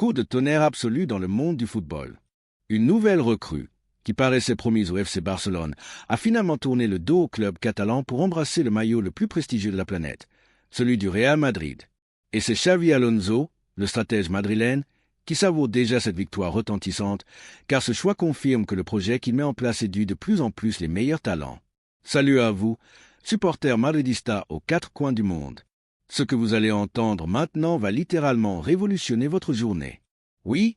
Coup de tonnerre absolu dans le monde du football. Une nouvelle recrue, qui paraissait promise au FC Barcelone, a finalement tourné le dos au club catalan pour embrasser le maillot le plus prestigieux de la planète, celui du Real Madrid. Et c'est Xavi Alonso, le stratège madrilène, qui savoure déjà cette victoire retentissante, car ce choix confirme que le projet qu'il met en place séduit de plus en plus les meilleurs talents. Salut à vous, supporters madridistas aux quatre coins du monde. Ce que vous allez entendre maintenant va littéralement révolutionner votre journée. Oui,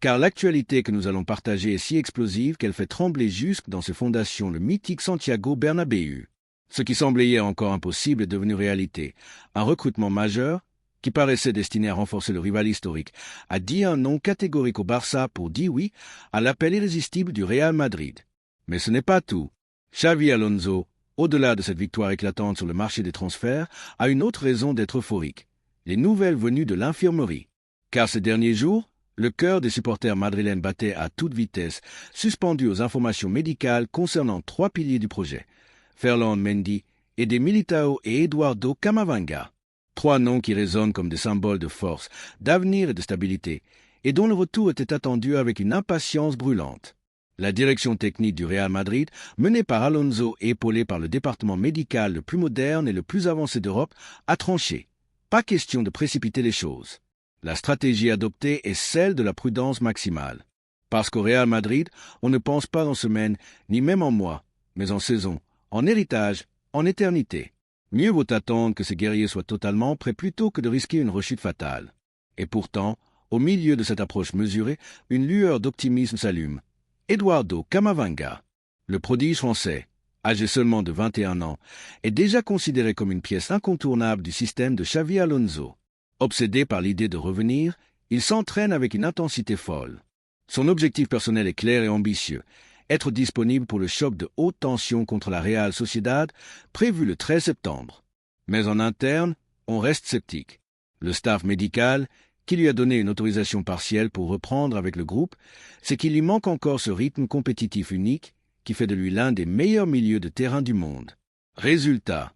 car l'actualité que nous allons partager est si explosive qu'elle fait trembler jusque dans ses fondations le mythique Santiago Bernabéu. Ce qui semblait hier encore impossible est devenu réalité. Un recrutement majeur, qui paraissait destiné à renforcer le rival historique, a dit un non catégorique au Barça pour dire oui à l'appel irrésistible du Real Madrid. Mais ce n'est pas tout. Xavi Alonso, au-delà de cette victoire éclatante sur le marché des transferts, a une autre raison d'être euphorique. Les nouvelles venues de l'infirmerie. Car ces derniers jours, le cœur des supporters madrilènes battait à toute vitesse, suspendu aux informations médicales concernant trois piliers du projet, Ferland Mendy, Eder Militao et Eduardo Camavinga. Trois noms qui résonnent comme des symboles de force, d'avenir et de stabilité, et dont le retour était attendu avec une impatience brûlante. La direction technique du Real Madrid, menée par Alonso et épaulée par le département médical le plus moderne et le plus avancé d'Europe, a tranché. Pas question de précipiter les choses. La stratégie adoptée est celle de la prudence maximale. Parce qu'au Real Madrid, on ne pense pas en semaine, ni même en mois, mais en saison, en héritage, en éternité. Mieux vaut attendre que ces guerriers soient totalement prêts plutôt que de risquer une rechute fatale. Et pourtant, au milieu de cette approche mesurée, une lueur d'optimisme s'allume. Eduardo Camavinga, le prodige français, âgé seulement de 21 ans, est déjà considéré comme une pièce incontournable du système de Xavi Alonso. Obsédé par l'idée de revenir, il s'entraîne avec une intensité folle. Son objectif personnel est clair et ambitieux, être disponible pour le choc de haute tension contre la Real Sociedad, prévu le 13 septembre. Mais en interne, on reste sceptique. Le staff médical, qui lui a donné une autorisation partielle pour reprendre avec le groupe, c'est qu'il lui manque encore ce rythme compétitif unique qui fait de lui l'un des meilleurs milieux de terrain du monde. Résultat,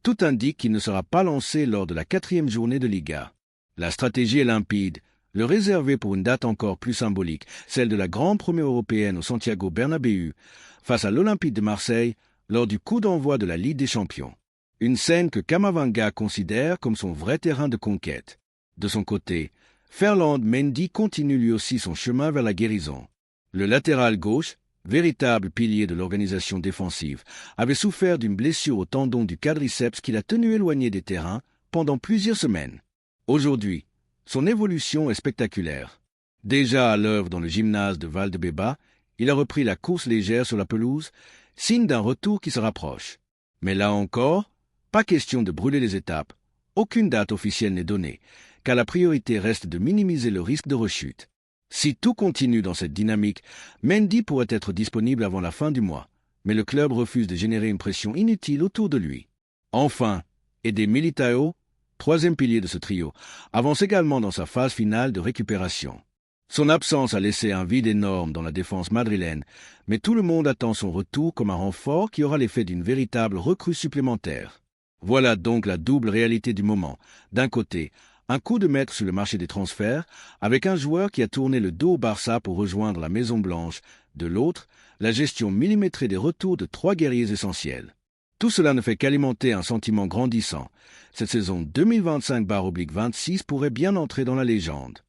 tout indique qu'il ne sera pas lancé lors de la 4e journée de Liga. La stratégie est limpide, le réserver pour une date encore plus symbolique, celle de la grande première européenne au Santiago Bernabéu, face à l'Olympique de Marseille, lors du coup d'envoi de la Ligue des Champions. Une scène que Camavinga considère comme son vrai terrain de conquête. De son côté, Ferland Mendy continue lui aussi son chemin vers la guérison. Le latéral gauche, véritable pilier de l'organisation défensive, avait souffert d'une blessure au tendon du quadriceps qui l'a tenu éloigné des terrains pendant plusieurs semaines. Aujourd'hui, son évolution est spectaculaire. Déjà à l'œuvre dans le gymnase de Valdebeba, il a repris la course légère sur la pelouse, signe d'un retour qui se rapproche. Mais là encore, pas question de brûler les étapes. Aucune date officielle n'est donnée, car la priorité reste de minimiser le risque de rechute. Si tout continue dans cette dynamique, Mendy pourrait être disponible avant la fin du mois, mais le club refuse de générer une pression inutile autour de lui. Enfin, Eder Militao, troisième pilier de ce trio, avance également dans sa phase finale de récupération. Son absence a laissé un vide énorme dans la défense madrilène, mais tout le monde attend son retour comme un renfort qui aura l'effet d'une véritable recrue supplémentaire. Voilà donc la double réalité du moment. D'un côté, un coup de maître sur le marché des transferts, avec un joueur qui a tourné le dos au Barça pour rejoindre la Maison-Blanche. De l'autre, la gestion millimétrée des retours de trois guerriers essentiels. Tout cela ne fait qu'alimenter un sentiment grandissant. Cette saison 2025/26 pourrait bien entrer dans la légende.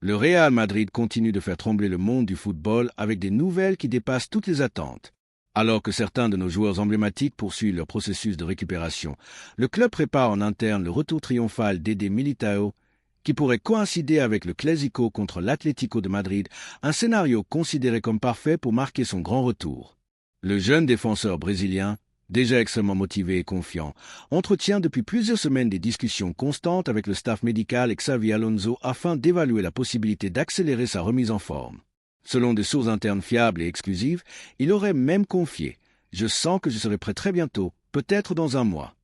Le Real Madrid continue de faire trembler le monde du football avec des nouvelles qui dépassent toutes les attentes. Alors que certains de nos joueurs emblématiques poursuivent leur processus de récupération, le club prépare en interne le retour triomphal d'Eder Militao, qui pourrait coïncider avec le Clásico contre l'Atlético de Madrid, un scénario considéré comme parfait pour marquer son grand retour. Le jeune défenseur brésilien, déjà extrêmement motivé et confiant, entretient depuis plusieurs semaines des discussions constantes avec le staff médical et Xavi Alonso afin d'évaluer la possibilité d'accélérer sa remise en forme. Selon des sources internes fiables et exclusives, il aurait même confié « Je sens que je serai prêt très bientôt, peut-être dans un mois ».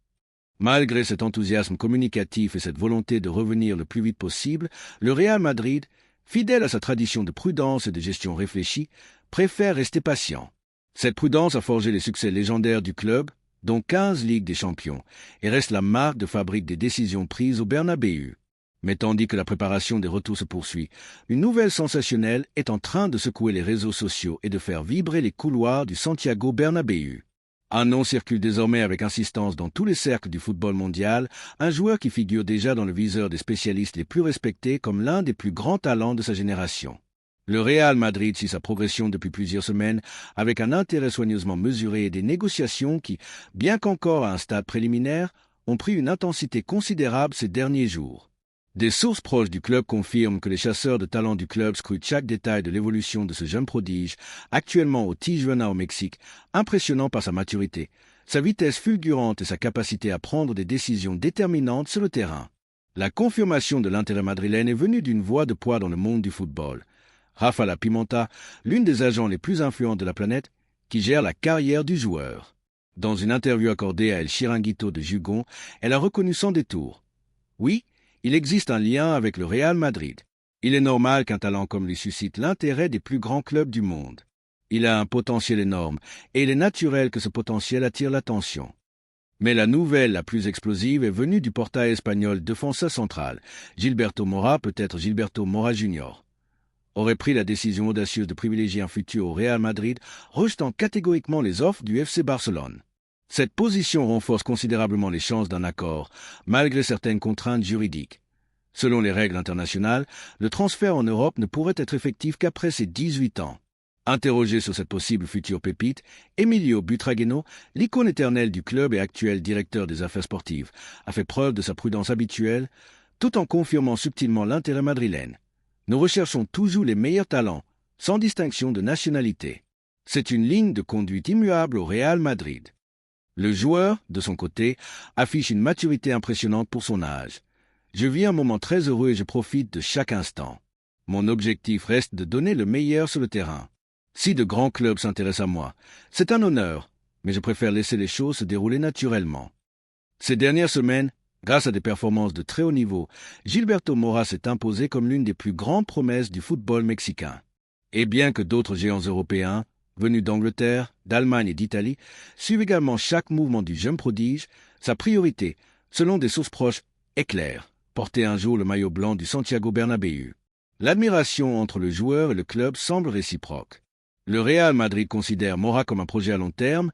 Malgré cet enthousiasme communicatif et cette volonté de revenir le plus vite possible, le Real Madrid, fidèle à sa tradition de prudence et de gestion réfléchie, préfère rester patient. Cette prudence a forgé les succès légendaires du club, dont 15 Ligues des Champions, et reste la marque de fabrique des décisions prises au Bernabéu. Mais tandis que la préparation des retours se poursuit, une nouvelle sensationnelle est en train de secouer les réseaux sociaux et de faire vibrer les couloirs du Santiago Bernabéu. Un nom circule désormais avec insistance dans tous les cercles du football mondial, un joueur qui figure déjà dans le viseur des spécialistes les plus respectés comme l'un des plus grands talents de sa génération. Le Real Madrid suit sa progression depuis plusieurs semaines avec un intérêt soigneusement mesuré et des négociations qui, bien qu'encore à un stade préliminaire, ont pris une intensité considérable ces derniers jours. Des sources proches du club confirment que les chasseurs de talent du club scrutent chaque détail de l'évolution de ce jeune prodige, actuellement au Tijuana au Mexique, impressionnant par sa maturité, sa vitesse fulgurante et sa capacité à prendre des décisions déterminantes sur le terrain. La confirmation de l'intérêt madrilène est venue d'une voix de poids dans le monde du football. Rafa La Pimenta, l'une des agents les plus influents de la planète, qui gère la carrière du joueur. Dans une interview accordée à El Chiringuito de Jugon, elle a reconnu sans détour. Oui, il existe un lien avec le Real Madrid. Il est normal qu'un talent comme lui suscite l'intérêt des plus grands clubs du monde. Il a un potentiel énorme, et il est naturel que ce potentiel attire l'attention. Mais la nouvelle la plus explosive est venue du portail espagnol Defensa Central. Gilberto Mora, peut-être Gilberto Mora Jr., aurait pris la décision audacieuse de privilégier un futur au Real Madrid, rejetant catégoriquement les offres du FC Barcelone. Cette position renforce considérablement les chances d'un accord, malgré certaines contraintes juridiques. Selon les règles internationales, le transfert en Europe ne pourrait être effectif qu'après ses 18 ans. Interrogé sur cette possible future pépite, Emilio Butragueño, l'icône éternelle du club et actuel directeur des affaires sportives, a fait preuve de sa prudence habituelle, tout en confirmant subtilement l'intérêt madrilène. Nous recherchons toujours les meilleurs talents, sans distinction de nationalité. C'est une ligne de conduite immuable au Real Madrid. Le joueur, de son côté, affiche une maturité impressionnante pour son âge. Je vis un moment très heureux et je profite de chaque instant. Mon objectif reste de donner le meilleur sur le terrain. Si de grands clubs s'intéressent à moi, c'est un honneur, mais je préfère laisser les choses se dérouler naturellement. Ces dernières semaines, grâce à des performances de très haut niveau, Gilberto Mora s'est imposé comme l'une des plus grandes promesses du football mexicain. Et bien que d'autres géants européens, venus d'Angleterre, d'Allemagne et d'Italie, suivent également chaque mouvement du jeune prodige, sa priorité, selon des sources proches, est claire: porter un jour le maillot blanc du Santiago Bernabéu. L'admiration entre le joueur et le club semble réciproque. Le Real Madrid considère Mora comme un projet à long terme,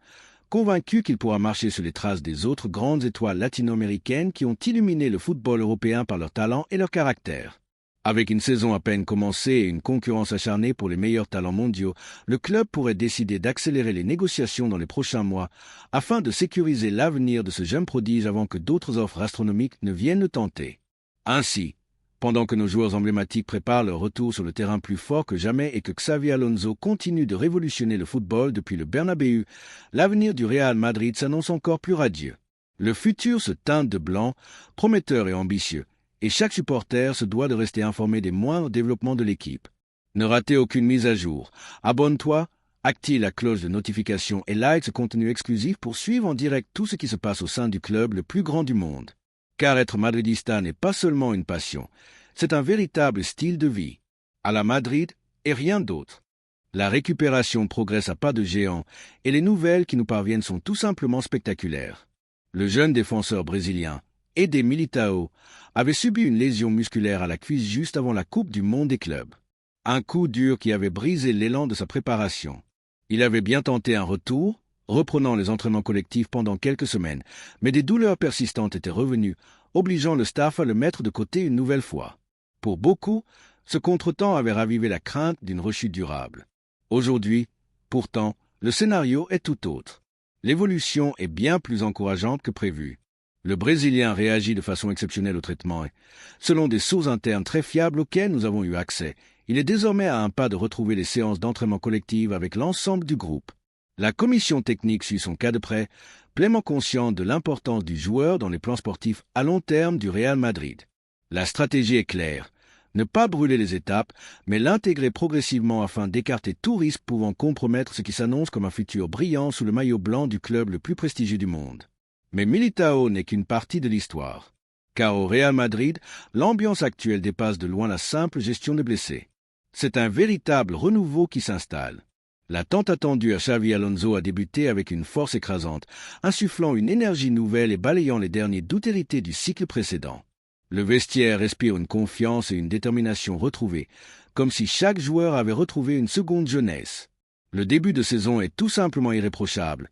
convaincu qu'il pourra marcher sur les traces des autres grandes étoiles latino-américaines qui ont illuminé le football européen par leur talent et leur caractère. Avec une saison à peine commencée et une concurrence acharnée pour les meilleurs talents mondiaux, le club pourrait décider d'accélérer les négociations dans les prochains mois afin de sécuriser l'avenir de ce jeune prodige avant que d'autres offres astronomiques ne viennent le tenter. Ainsi, pendant que nos joueurs emblématiques préparent leur retour sur le terrain plus fort que jamais et que Xavi Alonso continue de révolutionner le football depuis le Bernabéu, l'avenir du Real Madrid s'annonce encore plus radieux. Le futur se teinte de blanc, prometteur et ambitieux, et chaque supporter se doit de rester informé des moindres développements de l'équipe. Ne ratez aucune mise à jour. Abonne-toi, active la cloche de notification et like ce contenu exclusif pour suivre en direct tout ce qui se passe au sein du club le plus grand du monde. Car être madridista n'est pas seulement une passion, c'est un véritable style de vie. À la Madrid et rien d'autre. La récupération progresse à pas de géant et les nouvelles qui nous parviennent sont tout simplement spectaculaires. Le jeune défenseur brésilien, Eder Militão, avait subi une lésion musculaire à la cuisse juste avant la Coupe du Monde des clubs. Un coup dur qui avait brisé l'élan de sa préparation. Il avait bien tenté un retour, reprenant les entraînements collectifs pendant quelques semaines, mais des douleurs persistantes étaient revenues, obligeant le staff à le mettre de côté une nouvelle fois. Pour beaucoup, ce contretemps avait ravivé la crainte d'une rechute durable. Aujourd'hui, pourtant, le scénario est tout autre. L'évolution est bien plus encourageante que prévu. Le Brésilien réagit de façon exceptionnelle au traitement et, selon des sources internes très fiables auxquelles nous avons eu accès, il est désormais à un pas de retrouver les séances d'entraînement collectif avec l'ensemble du groupe. La commission technique suit son cas de près, pleinement consciente de l'importance du joueur dans les plans sportifs à long terme du Real Madrid. La stratégie est claire, ne pas brûler les étapes, mais l'intégrer progressivement afin d'écarter tout risque pouvant compromettre ce qui s'annonce comme un futur brillant sous le maillot blanc du club le plus prestigieux du monde. Mais Militão n'est qu'une partie de l'histoire. Car au Real Madrid, l'ambiance actuelle dépasse de loin la simple gestion des blessés. C'est un véritable renouveau qui s'installe. La tant attendue à Xavi Alonso a débuté avec une force écrasante, insufflant une énergie nouvelle et balayant les derniers doutes hérités du cycle précédent. Le vestiaire respire une confiance et une détermination retrouvées, comme si chaque joueur avait retrouvé une seconde jeunesse. Le début de saison est tout simplement irréprochable.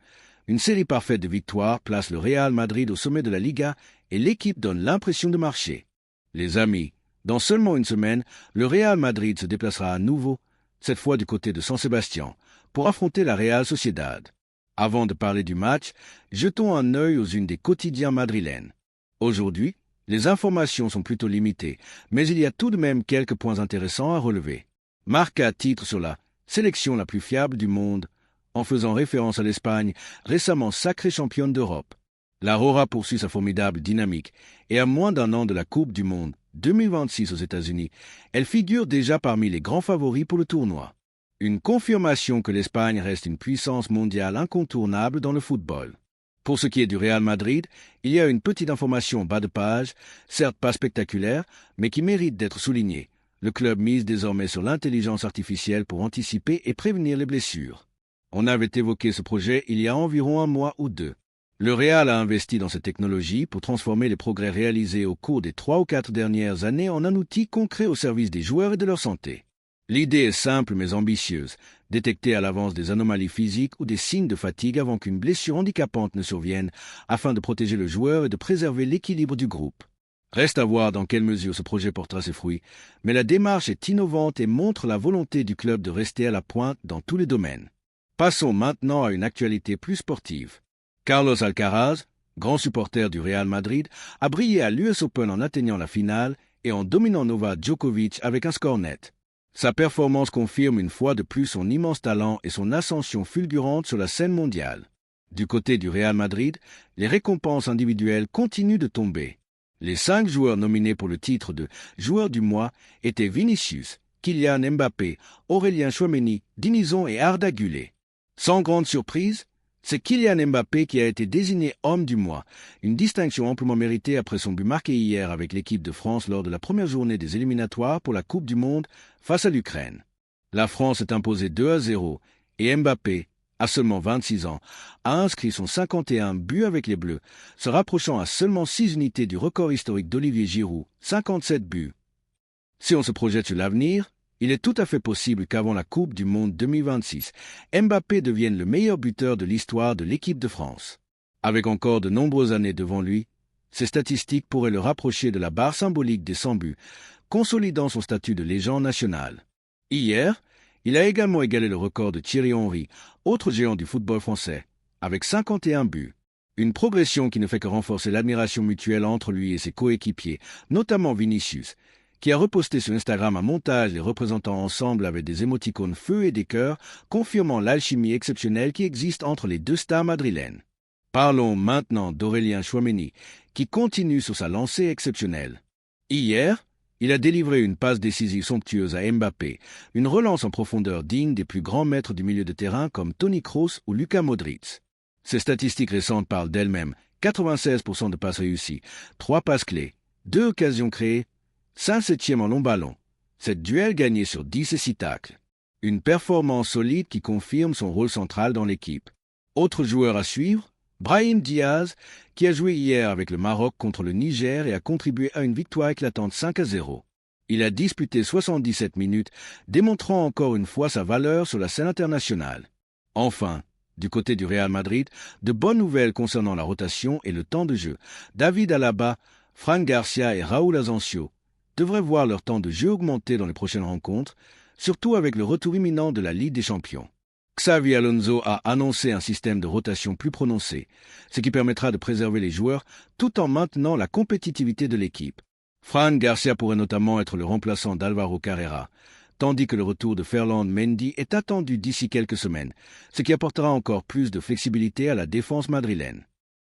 Une série parfaite de victoires place le Real Madrid au sommet de la Liga et l'équipe donne l'impression de marcher. Les amis, dans seulement une semaine, le Real Madrid se déplacera à nouveau, cette fois du côté de San Sebastián, pour affronter la Real Sociedad. Avant de parler du match, jetons un œil aux unes des quotidiens madrilènes. Aujourd'hui, les informations sont plutôt limitées, mais il y a tout de même quelques points intéressants à relever. Marca titre sur la sélection la plus fiable du monde, en faisant référence à l'Espagne, récemment sacrée championne d'Europe. La Rora poursuit sa formidable dynamique, et à moins d'un an de la Coupe du Monde 2026 aux États-Unis, elle figure déjà parmi les grands favoris pour le tournoi. Une confirmation que l'Espagne reste une puissance mondiale incontournable dans le football. Pour ce qui est du Real Madrid, il y a une petite information bas de page, certes pas spectaculaire, mais qui mérite d'être soulignée. Le club mise désormais sur l'intelligence artificielle pour anticiper et prévenir les blessures. On avait évoqué ce projet il y a environ un mois ou deux. Le Real a investi dans cette technologie pour transformer les progrès réalisés au cours des 3 ou 4 dernières années en un outil concret au service des joueurs et de leur santé. L'idée est simple mais ambitieuse, détecter à l'avance des anomalies physiques ou des signes de fatigue avant qu'une blessure handicapante ne survienne, afin de protéger le joueur et de préserver l'équilibre du groupe. Reste à voir dans quelle mesure ce projet portera ses fruits, mais la démarche est innovante et montre la volonté du club de rester à la pointe dans tous les domaines. Passons maintenant à une actualité plus sportive. Carlos Alcaraz, grand supporter du Real Madrid, a brillé à l'US Open en atteignant la finale et en dominant Novak Djokovic avec un score net. Sa performance confirme une fois de plus son immense talent et son ascension fulgurante sur la scène mondiale. Du côté du Real Madrid, les récompenses individuelles continuent de tomber. Les 5 joueurs nominés pour le titre de joueur du mois étaient Vinicius, Kylian Mbappé, Aurélien Tchouaméni, Dinizon et Arda Güler. Sans grande surprise, c'est Kylian Mbappé qui a été désigné homme du mois, une distinction amplement méritée après son but marqué hier avec l'équipe de France lors de la première journée des éliminatoires pour la Coupe du Monde face à l'Ukraine. La France est imposée 2-0 et Mbappé, à seulement 26 ans, a inscrit son 51 but avec les Bleus, se rapprochant à seulement 6 unités du record historique d'Olivier Giroud, 57 buts. Si on se projette sur l'avenir, il est tout à fait possible qu'avant la Coupe du Monde 2026, Mbappé devienne le meilleur buteur de l'histoire de l'équipe de France. Avec encore de nombreuses années devant lui, ces statistiques pourraient le rapprocher de la barre symbolique des 100 buts, consolidant son statut de légende nationale. Hier, il a également égalé le record de Thierry Henry, autre géant du football français, avec 51 buts. Une progression qui ne fait que renforcer l'admiration mutuelle entre lui et ses coéquipiers, notamment Vinicius, qui a reposté sur Instagram un montage les représentant ensemble avec des émoticônes feu et des cœurs, confirmant l'alchimie exceptionnelle qui existe entre les deux stars madrilènes. Parlons maintenant d'Aurélien Tchouaméni, qui continue sur sa lancée exceptionnelle. Hier, il a délivré une passe décisive somptueuse à Mbappé, une relance en profondeur digne des plus grands maîtres du milieu de terrain comme Toni Kroos ou Luka Modric. Ces statistiques récentes parlent d'elles-mêmes. 96% de passes réussies, 3 passes clés, 2 occasions créées, 5/7 en long ballon. 7 duels gagnés sur 10 et 6 tacles. Une performance solide qui confirme son rôle central dans l'équipe. Autre joueur à suivre, Brahim Diaz, qui a joué hier avec le Maroc contre le Niger et a contribué à une victoire éclatante 5-0. Il a disputé 77 minutes, démontrant encore une fois sa valeur sur la scène internationale. Enfin, du côté du Real Madrid, de bonnes nouvelles concernant la rotation et le temps de jeu. David Alaba, Fran Garcia et Raúl Asensio devraient voir leur temps de jeu augmenter dans les prochaines rencontres, surtout avec le retour imminent de la Ligue des Champions. Xavi Alonso a annoncé un système de rotation plus prononcé, ce qui permettra de préserver les joueurs tout en maintenant la compétitivité de l'équipe. Fran Garcia pourrait notamment être le remplaçant d'Alvaro Carrera, tandis que le retour de Ferland Mendy est attendu d'ici quelques semaines, ce qui apportera encore plus de flexibilité à la défense madrilène.